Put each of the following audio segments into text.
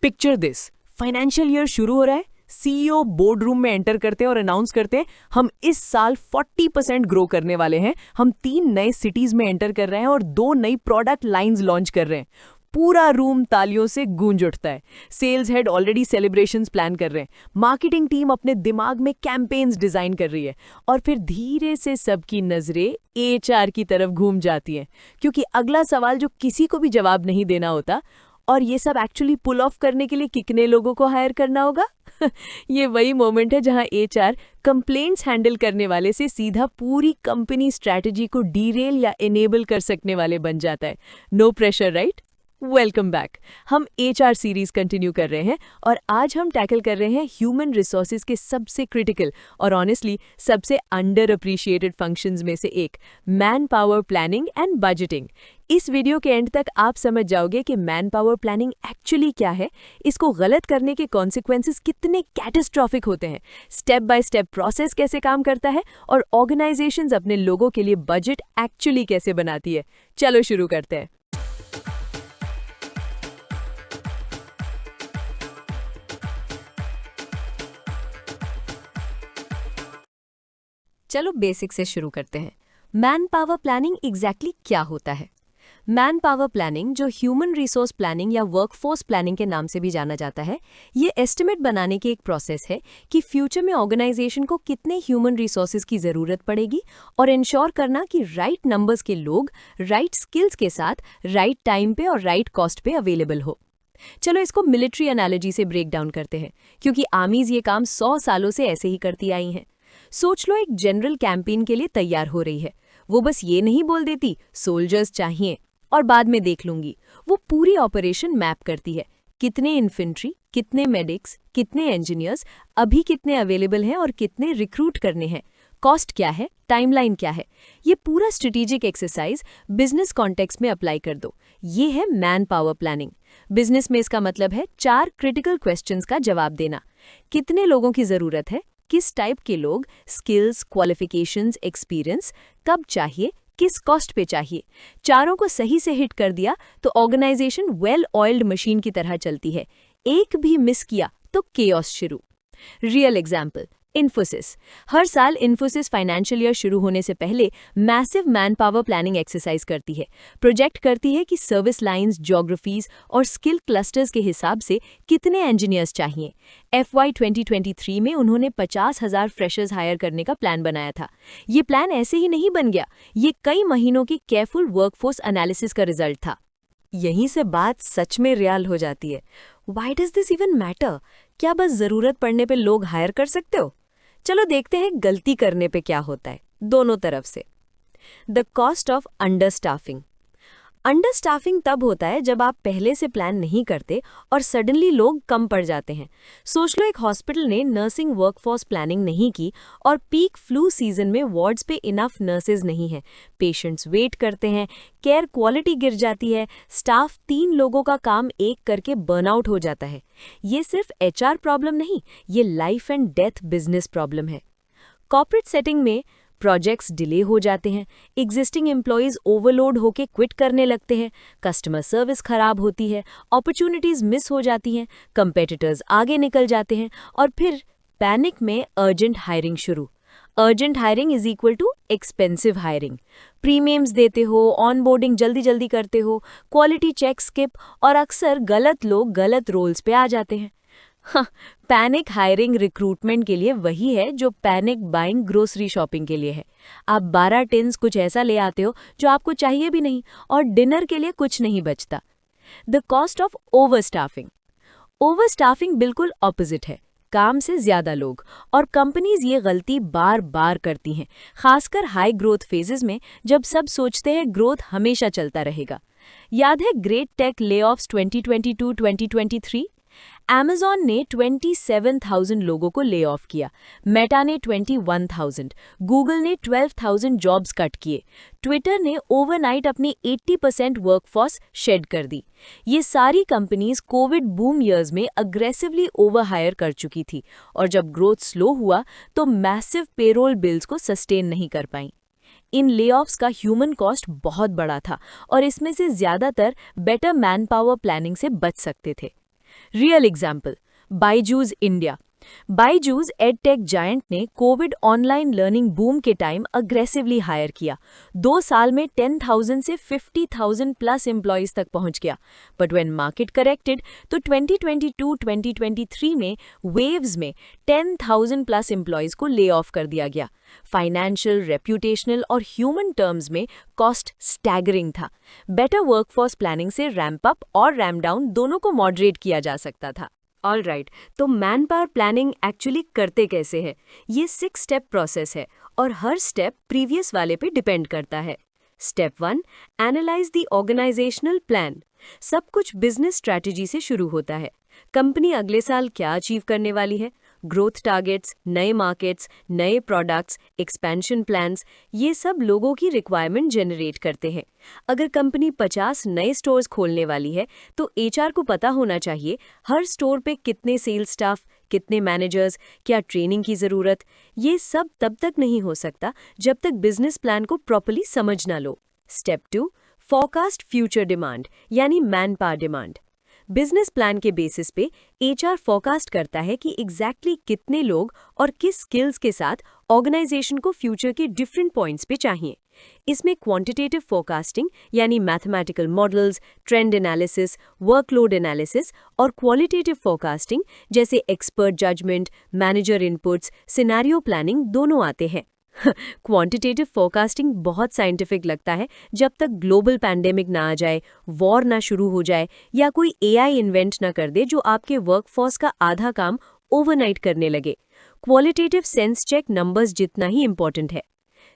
Picture this, financial year शुरू हो रहा है, सीईओ बोर्ड रूम में एंटर करते हैं और अनाउंस करते हैं हम इस साल 40% ग्रो करने वाले हैं, हम 3 नए सिटीज में एंटर कर रहे हैं और 2 नई प्रोडक्ट लाइंस लॉन्च कर रहे हैं। पूरा रूम तालियों से गूंज उठता है। Sales head already celebrations plan कर रहे हैं, मार्केटिंग टीम अपने दिमाग में कैंपेन्स डिजाइन कर रही है और फिर धीरे से सबकी नजरें एचआर की तरफ घूम जाती हैं, क्योंकि अगला सवाल जो किसी को भी जवाब नहीं देना होता, और ये सब एक्चुअली पुल ऑफ करने के लिए कितने लोगों को हायर करना होगा। ये वही मोमेंट है जहां एचआर कंप्लेंट्स हैंडल करने वाले से सीधा पूरी कंपनी स्ट्रैटेजी को डीरेल या इनेबल कर सकने वाले बन जाता है। No pressure, right? Welcome back. हम एचआर सीरीज कंटिन्यू कर रहे हैं और आज हम टैकल कर रहे हैं ह्यूमन रिसोर्सेज के सबसे क्रिटिकल और ऑनेस्टली सबसे अंडर अप्रिशिएटेड फंक्शंस में से एक, man power planning and budgeting. इस वीडियो के एंड तक आप समझ जाओगे कि मैन पावर प्लानिंग एक्चुअली क्या है, इसको गलत करने के कॉन्सिक्वेंसेस कितने कैटास्ट्रॉफिक होते हैं, स्टेप बाय स्टेप प्रोसेस कैसे काम करता है और ऑर्गेनाइजेशंस अपने लोगों के लिए बजट एक्चुअली कैसे बनाती है। चलो शुरू करते हैं। चलो बेसिक से शुरू करते हैं। मैन पावर प्लानिंग एग्जैक्टली क्या होता है? मैन पावर प्लानिंग, जो ह्यूमन रिसोर्स प्लानिंग या वर्कफोर्स प्लानिंग के नाम से भी जाना जाता है, ये एस्टिमेट बनाने की एक प्रोसेस है कि फ्यूचर में ऑर्गेनाइजेशन को कितने ह्यूमन रिसोर्सेज की ज़रूरत पड़ेगी और इंश्योर करना कि राइट नंबर्स के लोग राइट स्किल्स के साथ राइट टाइम पे और राइट कॉस्ट पे अवेलेबल हो। चलो इसको मिलिट्री एनालॉजी से ब्रेक डाउन करते हैं, क्योंकि आर्मीज ये काम 100 सालों से ऐसे ही करती आई हैं। सोच लो, एक जनरल कैंपेन के लिए तैयार हो रही है। वो बस ये नहीं बोल देती सोल्जर्स चाहिए और बाद में देख लूंगी। वो पूरी ऑपरेशन मैप करती है, कितने इन्फेंट्री, कितने मेडिक्स, कितने इंजीनियर्स, अभी कितने अवेलेबल हैं और कितने रिक्रूट करने हैं, कॉस्ट क्या है, टाइमलाइन क्या है। ये पूरा स्ट्रेटेजिक एक्सरसाइज बिजनेस कॉन्टेक्स्ट में अप्लाई कर दो। ये है मैन पावर प्लानिंग। बिजनेस में इसका मतलब है 4 क्रिटिकल क्वेश्चंस का जवाब देना। कितने लोगों की जरूरत है, किस टाइप के लोग, स्किल्स, क्वालिफिकेशंस, एक्सपीरियंस, कब चाहिए, किस कॉस्ट पे चाहिए। चारों को सही से हिट कर दिया तो ऑर्गेनाइजेशन वेल ऑयल्ड मशीन की तरह चलती है। एक भी मिस किया तो केओस शुरू। Real example, Infosys. हर साल इन्फोसिस फाइनेंशियल ईयर शुरू होने से पहले massive man power planning exercise करती है। प्रोजेक्ट करती है कि सर्विस लाइंस, ज्योग्राफीज और स्किल क्लस्टर्स के हिसाब से कितने इंजीनियर्स चाहिए। FY 2023 में उन्होंने 50,000 फ्रेशर्स हायर करने का प्लान बनाया था। ये प्लान ऐसे ही नहीं बन गया, ये कई महीनों की केयरफुल वर्कफोर्स एनालिसिस का रिजल्ट था। यहीं से बात सच में रियल हो जाती है। Why does this even matter? क्या बस जरूरत पड़ने पे लोग हायर कर सकते हो? चलो देखते हैं गलती करने पे क्या होता है, दोनों तरफ से। The cost of understaffing. Understaffing तब होता है जब आप पहले से प्लान नहीं करते और सडनली लोग कम पड़ जाते हैं। सोच लो, एक हॉस्पिटल ने नर्सिंग वर्कफोर्स प्लानिंग नहीं की और पीक फ्लू सीजन में वार्ड्स पे इनफ नर्सेज नहीं हैं, पेशेंट्स वेट करते हैं, केयर क्वालिटी गिर जाती है, स्टाफ 3 लोगों का काम एक करके बर्नआउट हो जाता है। ये सिर्फ HR प्रॉब्लम नहीं, ये life and death business problem है। कॉर्पोरेट सेटिंग में प्रोजेक्ट्स डिले हो जाते हैं, एग्जिस्टिंग एम्प्लॉयज ओवरलोड होके क्विट करने लगते हैं, कस्टमर सर्विस खराब होती है, अपॉर्चुनिटीज मिस हो जाती हैं, कंपेटिटर्स आगे निकल जाते हैं और फिर पैनिक में अर्जेंट हायरिंग शुरू। Urgent hiring is equal too expensive hiring. Premiums देते हो, ऑनबोर्डिंग जल्दी जल्दी करते हो, क्वालिटी चेक स्किप और अक्सर गलत लोग गलत रोल्स पे आ जाते हैं। हाँ, पैनिक हायरिंग रिक्रूटमेंट के लिए वही है जो पैनिक बाइंग ग्रोसरी शॉपिंग के लिए है। आप 12 टिन्स कुछ ऐसा ले आते हो जो आपको चाहिए भी नहीं और डिनर के लिए कुछ नहीं बचता। The cost of overstaffing. Overstaffing बिल्कुल ऑपोजिट है, काम से ज्यादा लोग, और कंपनीज ये गलती बार बार करती हैं, खासकर हाई ग्रोथ फेजेस में जब सब सोचते हैं ग्रोथ हमेशा चलता रहेगा। याद है ग्रेट टेक लेऑफ्स 2022-2023? Amazon ने 27,000 लोगों को ले ऑफ किया, मेटा ने 21,000, गूगल ने 12,000 जॉब्स कट किए, ट्विटर ने ओवरनाइट अपनी 80% वर्कफोर्स शेड कर दी। ये सारी कंपनीज कोविड बूम ईयर्स में अग्रेसिवली ओवरहायर कर चुकी थी और जब ग्रोथ स्लो हुआ तो मैसिव पेरोल बिल्स को सस्टेन नहीं कर पाई। इन लेऑफ्स का ह्यूमन कॉस्ट बहुत बड़ा था और इसमें से ज्यादातर बेटर मैन पावर प्लानिंग से बच सकते थे। Real example, Byju's India. Byju's edtech giant ने कोविड ऑनलाइन लर्निंग बूम के टाइम अग्रेसिवली हायर किया। 2 साल में 10,000 से 50,000 प्लस एम्प्लॉयज तक पहुंच गया। बट व्हेन मार्केट करेक्टेड तो 2022-2023 में वेव्स में 10,000 प्लस एम्प्लॉयज को ले ऑफ कर दिया गया। फाइनेंशियल, रेप्यूटेशनल और ह्यूमन टर्म्स में कॉस्ट स्टैगरिंग था। बेटर वर्कफोर्स प्लानिंग से रैंप अप और रैंप डाउन दोनों को मॉडरेट किया जा सकता था। ऑल राइट, तो मैन पावर प्लानिंग एक्चुअली करते कैसे है? ये 6 स्टेप प्रोसेस है और हर स्टेप प्रीवियस वाले पे डिपेंड करता है। Step 1, analyse the organisational plan. सब कुछ बिजनेस स्ट्रैटेजी से शुरू होता है। कंपनी अगले साल क्या अचीव करने वाली है, ग्रोथ टारगेट्स, नए मार्केट्स, नए प्रोडक्ट्स, एक्सपेंशन प्लान्स, ये सब लोगों की रिक्वायरमेंट जनरेट करते हैं। अगर कंपनी 50 नए स्टोर्स खोलने वाली है तो एचआर को पता होना चाहिए हर स्टोर पे कितने सेल्स स्टाफ, कितने मैनेजर्स, क्या ट्रेनिंग की ज़रूरत। ये सब तब तक नहीं हो सकता जब तक बिजनेस प्लान को प्रॉपर्ली समझ ना लो। स्टेप 2, फोरकास्ट फ्यूचर डिमांड यानी man power demand. Business plan के बेसिस पे एचआर फोरकास्ट करता है कि एग्जैक्टली कितने लोग और किस स्किल्स के साथ ऑर्गेनाइजेशन को फ्यूचर के डिफरेंट पॉइंट्स पे चाहिए। इसमें क्वांटिटेटिव फोरकास्टिंग यानी mathematical models, trend analysis, workload analysis और क्वालिटेटिव फोरकास्टिंग जैसे expert judgement, manager inputs, scenario planning दोनों आते हैं। क्वांटिटेटिव फोरकास्टिंग बहुत साइंटिफिक लगता है जब तक ग्लोबल पैंडेमिक ना आ जाए, वॉर ना शुरू हो जाए या कोई एआई इन्वेंट ना कर दे जो आपके वर्कफोर्स का आधा काम ओवरनाइट करने लगे। क्वालिटेटिव सेंस चेक नंबर्स जितना ही इंपॉर्टेंट है।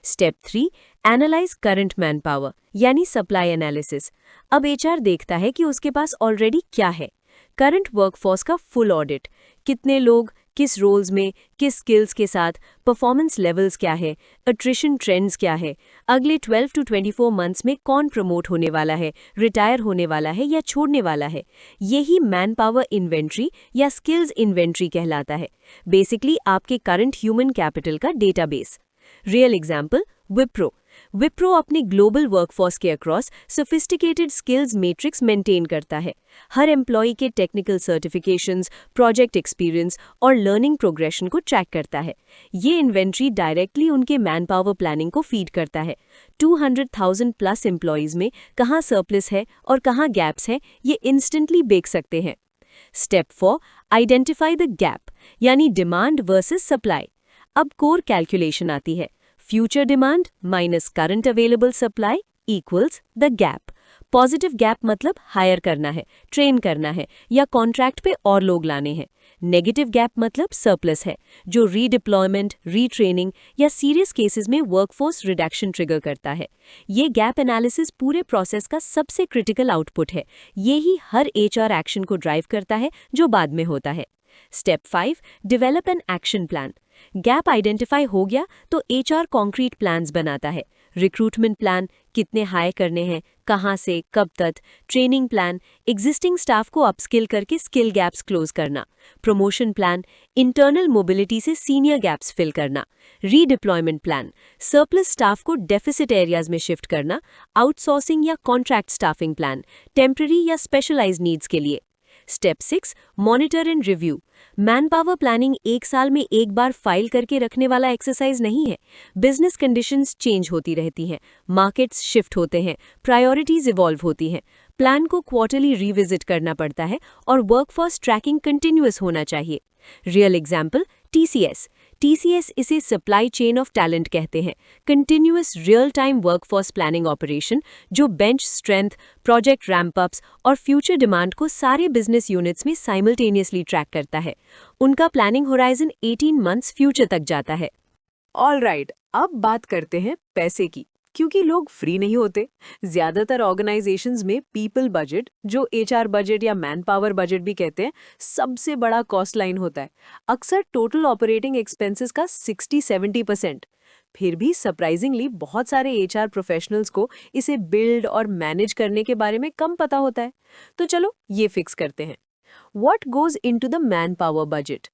Step 3, analyse current man power यानी सप्लाई एनालिसिस। अब एचआर देखता है कि उसके पास ऑलरेडी क्या है। करंट वर्कफोर्स का फुल ऑडिट, कितने लोग, किस रोल्स में, किस स्किल्स के साथ, परफॉर्मेंस लेवल्स क्या है, अट्रिशन ट्रेंड्स क्या है, अगले 12 to 24 मंथ्स में कौन प्रमोट होने वाला है, रिटायर होने वाला है या छोड़ने वाला है। यही मैन पावर इन्वेंट्री या स्किल्स इन्वेंट्री कहलाता है। बेसिकली आपके करंट ह्यूमन कैपिटल का डेटाबेस। रियल एग्जाम्पल, विप्रो अपने ग्लोबल वर्कफोर्स के across sophisticated skills matrix maintain करता है। हर एम्प्लॉय के टेक्निकल सर्टिफिकेशंस, प्रोजेक्ट एक्सपीरियंस और लर्निंग प्रोग्रेशन को ट्रैक करता है। ये इन्वेंट्री डायरेक्टली उनके मैन पावर प्लानिंग को फीड करता है। 200,000 प्लस एम्प्लॉयज में कहाँ सरप्लस है और कहाँ गैप्स है, ये इंस्टेंटली देख सकते हैं। स्टेप 4, आइडेंटिफाई द गैप यानी डिमांड वर्सेस सप्लाई। अब कोर कैलकुलेशन आती है। Future demand minus current available supply equals the gap. Positive gap मतलब हायर करना है, ट्रेन करना है या कॉन्ट्रैक्ट पे और लोग लाने हैं। नेगेटिव गैप मतलब सरप्लस है, जो रीडिप्लॉयमेंट, रीट्रेनिंग या सीरियस केसेस में वर्कफोर्स रिडक्शन ट्रिगर करता है। ये गैप एनालिसिस पूरे प्रोसेस का सबसे क्रिटिकल आउटपुट है। ये ही हर एचआर एक्शन को ड्राइव करता है जो बाद में होता है। Step 5, develop an action plan. Gap identify हो गया तो एचआर कॉन्क्रीट प्लान्स बनाता है। रिक्रूटमेंट प्लान, कितने हायर करने हैं, कहाँ से, कब तक, ट्रेनिंग प्लान, एग्जिस्टिंग स्टाफ को अपस्किल करके स्किल गैप्स क्लोज करना, प्रमोशन प्लान, इंटरनल मोबिलिटी से सीनियर गैप्स फिल करना, रीडिप्लॉयमेंट प्लान, सरप्लस स्टाफ को डेफिसिट एरियाज में शिफ्ट करना, आउटसोर्सिंग या कॉन्ट्रैक्ट स्टाफिंग प्लान, टेम्पररी या स्पेशलाइज्ड नीड्स के लिए। Step 6, monitor and review. Man power planning एक साल में एक बार फाइल करके रखने वाला एक्सरसाइज नहीं है। बिजनेस कंडीशंस चेंज होती रहती हैं, मार्केट्स शिफ्ट होते हैं, प्रायोरिटीज इवॉल्व होती हैं। प्लान को क्वार्टरली रिविजिट करना पड़ता है और वर्कफोर्स ट्रैकिंग कंटिन्यूअस होना चाहिए। रियल एग्जाम्पल, टीसीएस इसे सप्लाई चेन ऑफ टैलेंट कहते हैं। Continuous real time workforce planning operation जो bench strength, project ramp ups और फ्यूचर डिमांड को सारे बिजनेस यूनिट्स में साइमल्टेनियसली ट्रैक करता है। उनका प्लानिंग होराइजन 18 मंथ्स फ्यूचर तक जाता है। ऑल राइट, अब बात करते हैं पैसे की, क्योंकि लोग फ्री नहीं होते। ज्यादातर ऑर्गेनाइजेशंस में पीपल बजट, जो एचआर बजट या मैन पावर बजट भी कहते हैं, सबसे बड़ा कॉस्ट लाइन होता है। अक्सर टोटल ऑपरेटिंग एक्सपेंसेस का 60-70%। फिर भी सरप्राइजिंगली बहुत सारे एचआर प्रोफेशनल्स को इसे बिल्ड और मैनेज करने के बारे में कम पता होता है। तो चलो ये फिक्स करते हैं। What goes into the man power budget?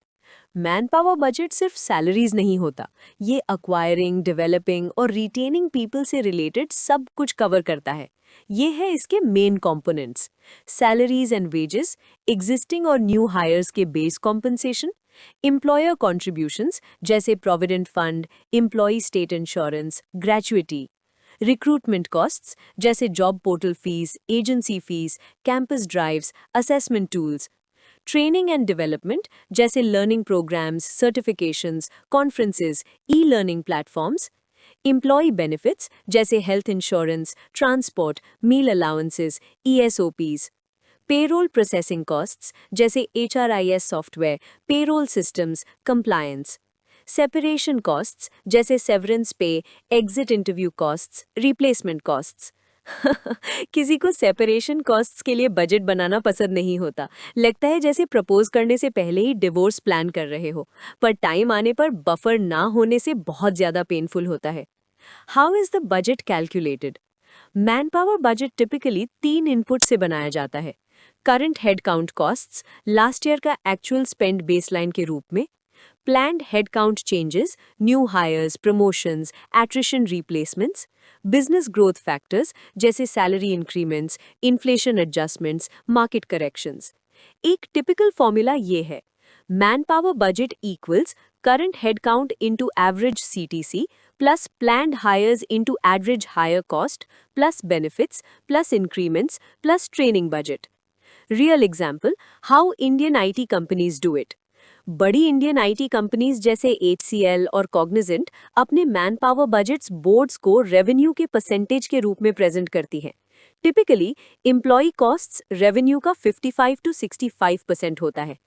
Man power budget सिर्फ सैलरीज नहीं होता, ये अक्वायरिंग, डेवलपिंग और रिटेनिंग पीपल से रिलेटेड सब कुछ कवर करता है। ये है इसके main components: salaries and wages, existing और न्यू हायर्स के बेस कॉम्पनसेशन, एम्प्लॉयर कॉन्ट्रीब्यूशंस जैसे provident fund, employee state insurance, gratuity, recruitment costs जैसे job portal fees, agency fees, campus drives, assessment tools, training and development जैसे learning programmes, certifications, conferences, e learning platforms, employee benefits जैसे health insurance, transport, meal allowances, ESOPs, payroll processing costs जैसे HRIS software, payroll systems, compliance, separation costs जैसे severance pay, exit interview costs, replacement costs. किसी को separation costs के लिए budget बनाना पसंद नहीं होता, लगता है जैसे प्रपोज करने से पहले ही डिवोर्स प्लान कर रहे हो, पर टाइम आने पर बफर ना होने से बहुत ज्यादा पेनफुल होता है। How is the budget calculated? Man power budget typically 3 input से बनाया जाता है: current head count costs, last year का एक्चुअल स्पेंड बेसलाइन के रूप में; planned headcount changes, new hires, promotions, attrition replacements; business growth factors जैसे salary increments, inflation adjustments, market corrections। एक typical formula ये है: manpower budget equals current headcount into average CTC plus planned hires into average hire cost plus benefits plus increments plus training budget। Real example, how Indian IT companies do it। बड़ी Indian IT companies जैसे HCL और Cognizant अपने man power budgets boards को revenue के percentage के रूप में present करती हैं। टिपिकली एम्प्लॉय कॉस्ट्स रेवेन्यू का 55 to 65% होता है।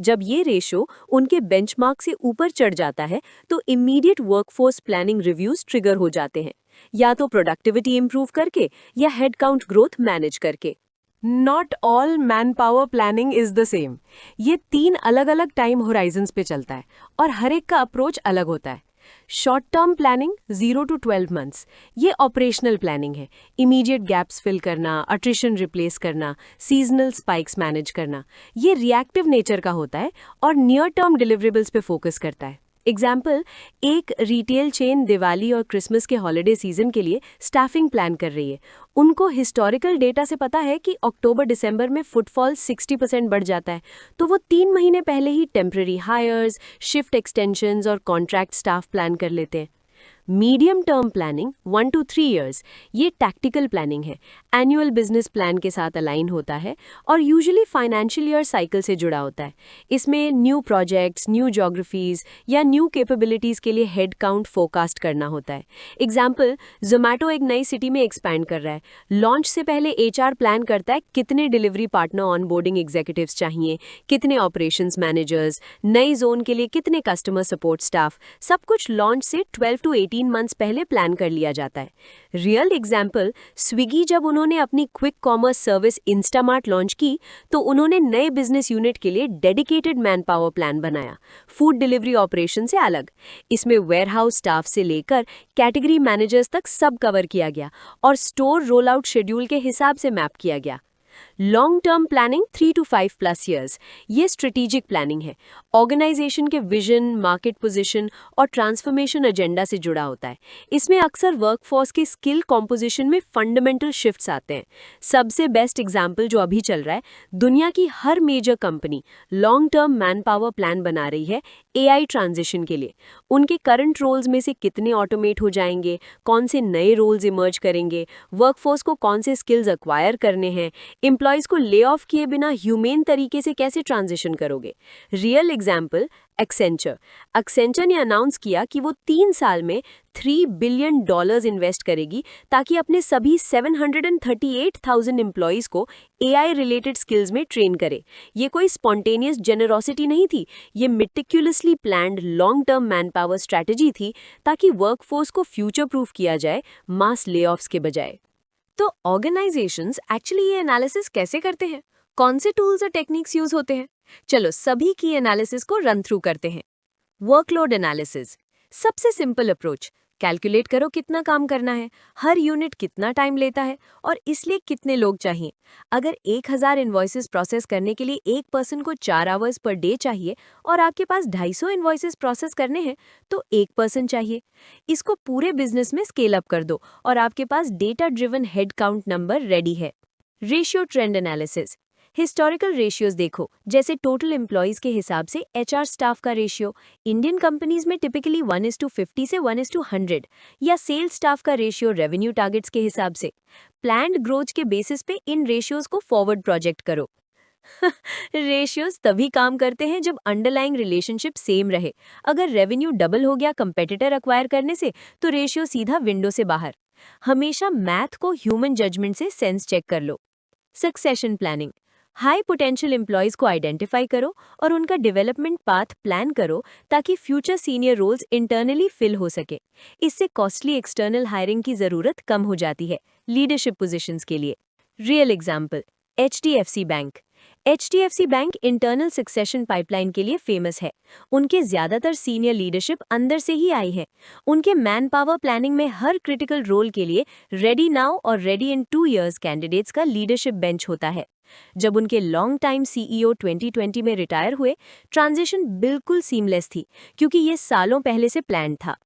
जब ये रेशो उनके बेंचमार्क से ऊपर चढ़ जाता है तो immediate workforce planning reviews trigger हो जाते हैं, या तो प्रोडक्टिविटी इंप्रूव करके या हेडकाउंट ग्रोथ मैनेज करके। Not all man power planning is the same. ये 3 अलग अलग टाइम होराइजन्स पे चलता है और हर एक का अप्रोच अलग होता है। Short term planning 0 to 12 months, ये ऑपरेशनल प्लानिंग है। इमीडिएट गैप्स फिल करना, अट्रिशन रिप्लेस करना, सीजनल स्पाइक्स मैनेज करना, ये रिएक्टिव नेचर का होता है और नियर टर्म डिलीवरेबल्स पे फोकस करता है। एग्जाम्पल, एक रिटेल चेन दिवाली और क्रिसमस के हॉलिडे सीजन के लिए स्टाफिंग प्लान कर रही है। उनको हिस्टोरिकल डेटा से पता है कि अक्टूबर दिसंबर में फुटफॉल 60% बढ़ जाता है, तो वो 3 महीने पहले ही टेम्पररी हायर्स, शिफ्ट एक्सटेंशंस और कॉन्ट्रैक्ट स्टाफ प्लान कर लेते हैं। Medium term planning 1 to 3 years, ये टैक्टिकल प्लानिंग है, एनुअल बिजनेस प्लान के साथ अलाइन होता है और यूजुअली फाइनेंशियल ईयर साइकिल से जुड़ा होता है। इसमें न्यू प्रोजेक्ट्स, न्यू ज्योग्राफीज या न्यू कैपेबिलिटीज के लिए हेड काउंट फोरकास्ट करना होता है। एग्जाम्पल, जोमैटो एक नई सिटी में एक्सपैंड कर रहा है। लॉन्च से पहले HR प्लान करता है कितने डिलीवरी पार्टनर ऑनबोर्डिंग एग्जीक्यूटिव्स चाहिए, कितने ऑपरेशंस मैनेजर्स, नई जोन के लिए कितने कस्टमर सपोर्ट स्टाफ, सब कुछ लॉन्च से 12 to 18 मंथ्स पहले प्लान कर लिया जाता है। रियल एग्जाम्पल, स्विगी जब उन्होंने अपनी quick commerce service Instamart launch की तो उन्होंने नए बिजनेस यूनिट के लिए डेडिकेटेड मैन पावर प्लान बनाया, फूड डिलीवरी ऑपरेशन से अलग। इसमें वेयरहाउस स्टाफ से लेकर कैटेगरी मैनेजर्स तक सब कवर किया गया और स्टोर रोल आउट शेड्यूल के हिसाब से मैप किया गया। Long term planning 3 to 5+ years, ये स्ट्रेटेजिक प्लानिंग है। ऑर्गेनाइजेशन के विजन, मार्केट पोजीशन और ट्रांसफॉर्मेशन एजेंडा से जुड़ा होता है। इसमें अक्सर वर्कफोर्स के स्किल कॉम्पोजिशन में फंडामेंटल शिफ्ट्स आते हैं। सबसे बेस्ट एग्जांपल जो अभी चल रहा है, दुनिया की हर major company long term man power plan बना रही है AI ट्रांजिशन के लिए। उनके करंट रोल्स में से कितने ऑटोमेट हो जाएंगे, कौन से नए रोल्स इमर्ज करेंगे, वर्कफोर्स को कौन से स्किल्स एक्वायर करने हैं, एम्प्लॉयज को ले ऑफ किए बिना ह्यूमेन तरीके से कैसे ट्रांजिशन करोगे। रियल एग्जाम्पल, एक्सेंचर ने अनाउंस किया कि वो 3 साल में $3 billion इन्वेस्ट करेगी ताकि अपने सभी 738,000 एम्प्लॉयज को AI रिलेटेड स्किल्स में ट्रेन करे। ये कोई स्पॉन्टेनियस जेनरोसिटी नहीं थी, ये meticulously planned long term man power strategy थी ताकि वर्कफोर्स को फ्यूचर प्रूफ किया जाए, मास लेऑफ्स के बजाय। तो ऑर्गेनाइजेशंस एक्चुअली ये एनालिसिस कैसे करते हैं? कौन से टूल्स और टेक्निक्स यूज होते हैं? चलो सभी की एनालिसिस को रन थ्रू करते हैं। वर्कलोड एनालिसिस, सबसे सिंपल अप्रोच, कैलकुलेट करो कितना काम करना है, हर यूनिट कितना टाइम लेता है और इसलिए कितने लोग चाहिए। अगर 1000 इन्वॉइसेस प्रोसेस करने के लिए एक पर्सन को 4 आवर्स पर डे चाहिए और आपके पास 250 इन्वॉइसेस प्रोसेस करने हैं तो एक पर्सन चाहिए। इसको पूरे बिजनेस में स्केल अप कर दो और आपके पास data driven head count number ready है। Ratio trend analysis. Historical ratios देखो, जैसे टोटल एम्प्लॉयज के हिसाब से एचआर स्टाफ का रेशियो इंडियन कंपनीज में टिपिकली 1:50 से 1:100 या सेल्स स्टाफ का रेशियो रेवेन्यू टारगेट्स के हिसाब से। प्लान्ड ग्रोथ के बेसिस पे इन रेशियोज को फॉरवर्ड प्रोजेक्ट करो। रेशियोज तभी काम करते हैं जब अंडरलाइंग रिलेशनशिप सेम रहे। अगर रेवेन्यू डबल हो गया कंपेटिटर अक्वायर करने से तो रेशियो सीधा विंडो से बाहर। हमेशा मैथ को ह्यूमन जजमेंट से सेंस चेक कर लो। Succession planning. High potential employees को आइडेंटिफाई करो और उनका डेवलपमेंट पाथ प्लान करो ताकि future senior roles internally fill हो सके। इससे कॉस्टली एक्सटर्नल हायरिंग की जरूरत कम हो जाती है लीडरशिप पोजीशंस के लिए। Real example, HDFC bank. HDFC bank internal succession pipeline के लिए फेमस है। उनके ज्यादातर सीनियर लीडरशिप अंदर से ही आई है। उनके मैन पावर प्लानिंग में हर क्रिटिकल रोल के लिए रेडी नाउ और रेडी इन 2 years कैंडिडेट्स का लीडरशिप बेंच होता है। जब उनके लॉन्ग टाइम CEO 2020 में रिटायर हुए, ट्रांजिशन बिल्कुल सीमलेस थी क्योंकि ये सालों पहले से प्लान था।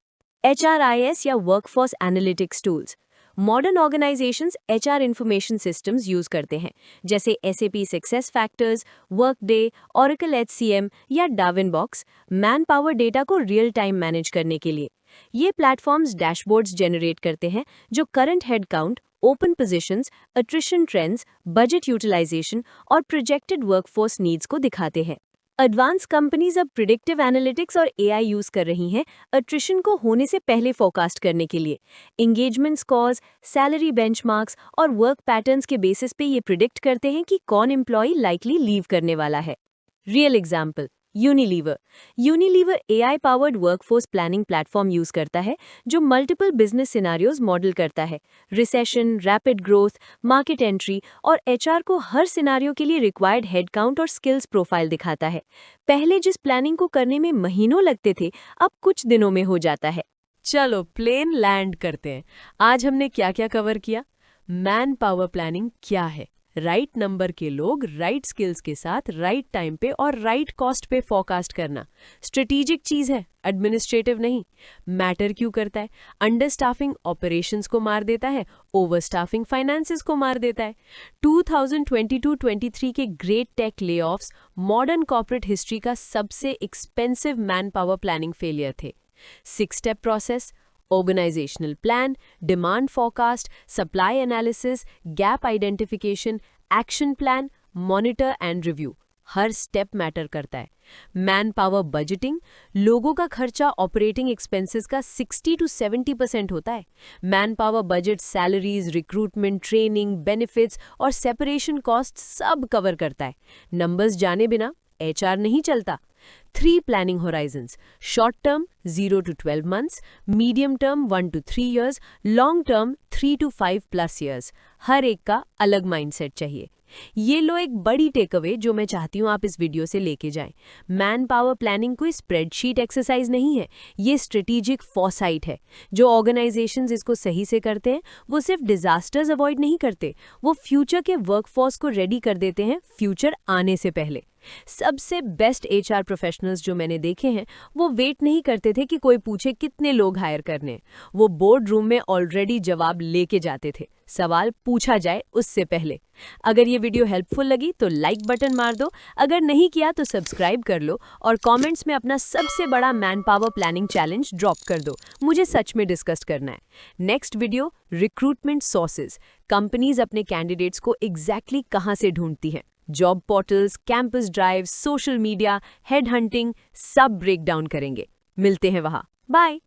HRIS या workforce analytics tools. Modern organisations HR information systems use करते हैं, जैसे SAP success factors, Workday, Oracle HCM या Darwinbox, मैन पावर डेटा को रियल टाइम मैनेज करने के लिए। ये प्लेटफॉर्म्स डैशबोर्ड्स जनरेट करते हैं जो current head count, open positions, attrition trends, budget utilisation और प्रोजेक्टेड वर्कफोर्स नीड्स को दिखाते हैं। एडवांस कंपनीज अब प्रिडिक्टिव एनालिटिक्स और AI यूज कर रही हैं अट्रिशन को होने से पहले फोरकास्ट करने के लिए। एंगेजमेंट स्कोर्स, सैलरी बेंचमार्क्स और वर्क पैटर्न्स के बेसिस पे ये प्रिडिक्ट करते हैं कि कौन एम्प्लॉय लाइकली लीव करने वाला है। Real example, Unilever. Unilever AI powered workforce planning platform use करता है जो मल्टीपल बिजनेस सिनारियोज मॉडल करता है। Recession, rapid growth, market entry और HR को हर सिनारियो के लिए रिक्वायर्ड हेडकाउंट और स्किल्स प्रोफाइल दिखाता है। पहले जिस प्लानिंग को करने में महीनों लगते थे, अब कुछ दिनों में हो जाता है। चलो प्लेन लैंड करते हैं। आज हमने क्या क्या कवर किया? मैन पावर प्लानिंग क्या है? राइट नंबर के लोग राइट स्किल्स के साथ राइट टाइम पे और राइट कॉस्ट पे फोरकास्ट करना स्ट्रेटेजिक चीज है, एडमिनिस्ट्रेटिव नहीं। मैटर क्यों करता है? अंडर स्टाफिंग ऑपरेशंस को मार देता है, ओवर स्टाफिंग फाइनेंसेस को मार देता है। 2022-23 के great tech layoffs modern corporate history का सबसे expensive man power planning failure थे। 6 step process: organisational plan, demand forecast, supply analysis, gap identification, action plan, monitor and review. हर स्टेप मैटर करता है। मैन पावर बजटिंग, लोगों का खर्चा operating expenses का 60 to 70% होता है। Man power budget salaries, recruitment, training, benefits और सेपरेशन कॉस्ट सब कवर करता है। नंबर्स जाने बिना HR नहीं चलता। 3 planning Horizons: short term 0 to 12 months, medium term 1 to 3 years, long term 3 to 5+ years। हर एक का अलग माइंडसेट चाहिए। ये लो एक बड़ी टेक अवे जो मैं चाहती हूँ आप इस वीडियो से लेके जाएं। मैन पावर प्लानिंग कोई स्प्रेडशीट एक्सरसाइज नहीं है, ये स्ट्रेटेजिक फॉरसाइट है। जो ऑर्गेनाइजेशंस इसको सही से करते हैं वो सिर्फ डिजास्टर्स अवॉइड नहीं करते, वो फ्यूचर के वर्कफोर्स को रेडी कर देते हैं फ्यूचर आने से पहले। सबसे बेस्ट HR प्रोफेशनल्स जो मैंने देखे हैं वो वेट नहीं करते थे कि कोई पूछे कितने लोग हायर करने। वो बोर्ड रूम में ऑलरेडी जवाब लेके जाते थे, सवाल पूछा जाए उससे पहले। अगर ये वीडियो हेल्पफुल लगी तो लाइक बटन मार दो, अगर नहीं किया तो सब्सक्राइब कर लो और कमेंट्स में अपना सबसे बड़ा man power planning challenge drop कर दो, मुझे सच में डिस्कस करना है। Next video, recruitment sources. Companies अपने कैंडिडेट्स को एग्जैक्टली कहाँ से ढूंढती हैं? Job portals, campus drive, social media, head hunting, सब ब्रेक डाउन करेंगे। मिलते हैं वहाँ। बाय।